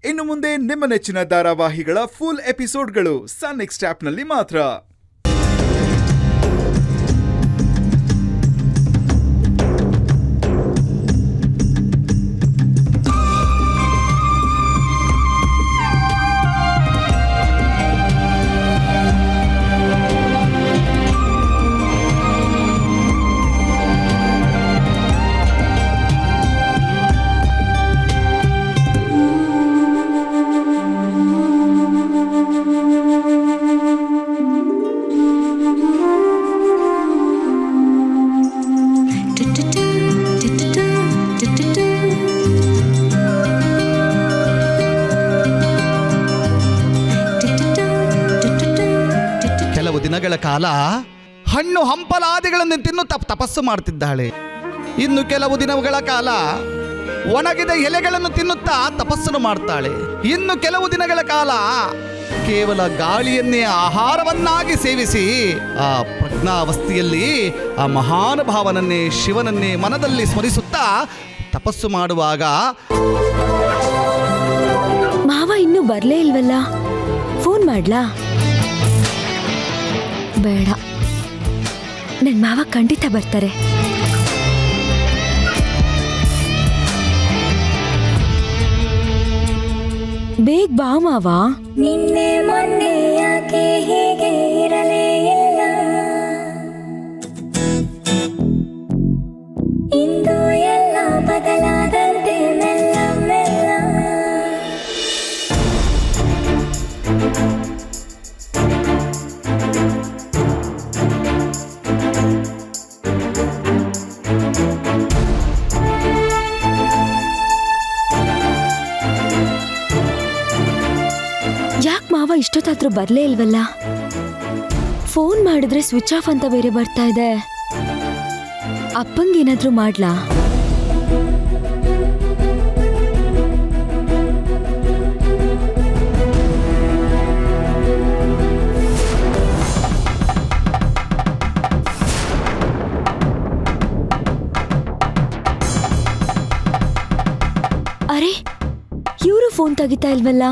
ಇನ್ನು ಮುಂದೆ ನಿಮ್ಮ ನೆಚ್ಚಿನ ಧಾರಾವಾಹಿಗಳ ಫುಲ್ ಎಪಿಸೋಡ್ಗಳು ಸನ್ ನೆಕ್ಸ್ಟ್ ಆಪ್ನಲ್ಲಿ ಮಾತ್ರ. ಕೆಲವು ದಿನಗಳ ಕಾಲ ಹಣ್ಣು ಹಂಪಲಾದಿಗಳನ್ನು ತಿನ್ನುತ್ತಾ ತಪಸ್ಸು ಮಾಡುತ್ತಿದ್ದಾಳೆ. ಇನ್ನು ಕೆಲವು ದಿನಗಳ ಕಾಲ ಒಣಗಿದ ಎಲೆಗಳನ್ನು ತಿನ್ನುತ್ತಾ ತಪಸ್ಸನ್ನು ಮಾಡ್ತಾಳೆ. ಇನ್ನು ಕೆಲವು ದಿನಗಳ ಕಾಲ ಕೇವಲ ಗಾಳಿಯನ್ನೇ ಆಹಾರವನ್ನಾಗಿ ಸೇವಿಸಿ ಆ ಪ್ರಜ್ಞಾವಸ್ಥೆಯಲ್ಲಿ ಆ ಮಹಾನುಭಾವನನ್ನೇ ಶಿವನನ್ನೇ ಮನದಲ್ಲಿ ಸ್ಮರಿಸುತ್ತಾ ತಪಸ್ಸು ಮಾಡುವಾಗ ಮಾವ ಇನ್ನೂ ಬರ್ಲೇ ಇಲ್ವಲ್ಲ, ಫೋನ್ ಮಾಡ್ಲಾ? ಬೇಡ, ನನ್ ಮಾವ ಖಂಡಿತ ಬರ್ತಾರೆ. ಬೇಗ ಬಾ ಮಾವ. ನಿನ್ನೆ ಮೊನ್ನೆ ಯಾಕೆ ಹೀಗೆ ಇರಲೇ ಇಲ್ಲ, ಇಂದು ಎಲ್ಲ ಬದಲಾದಂತೆ ಮೆಲ್ಲ ಮೆಲ್ಲ. ಯಾಕೆ ಮಾವ ಇಷ್ಟೊತ್ತಾದ್ರೂ ಬರ್ಲೇ ಇಲ್ವಲ್ಲ? ಫೋನ್ ಮಾಡಿದ್ರೆ ಸ್ವಿಚ್ ಆಫ್ ಅಂತ ಬೇರೆ ಬರ್ತಾ ಇದೆ. ಅಪ್ಪಂಗೇನಾದ್ರೂ ಮಾಡ್ಲಾ? ಅರೆ, ಇವರು ಫೋನ್ ತೆಗಿತಾ ಇಲ್ವಲ್ಲ?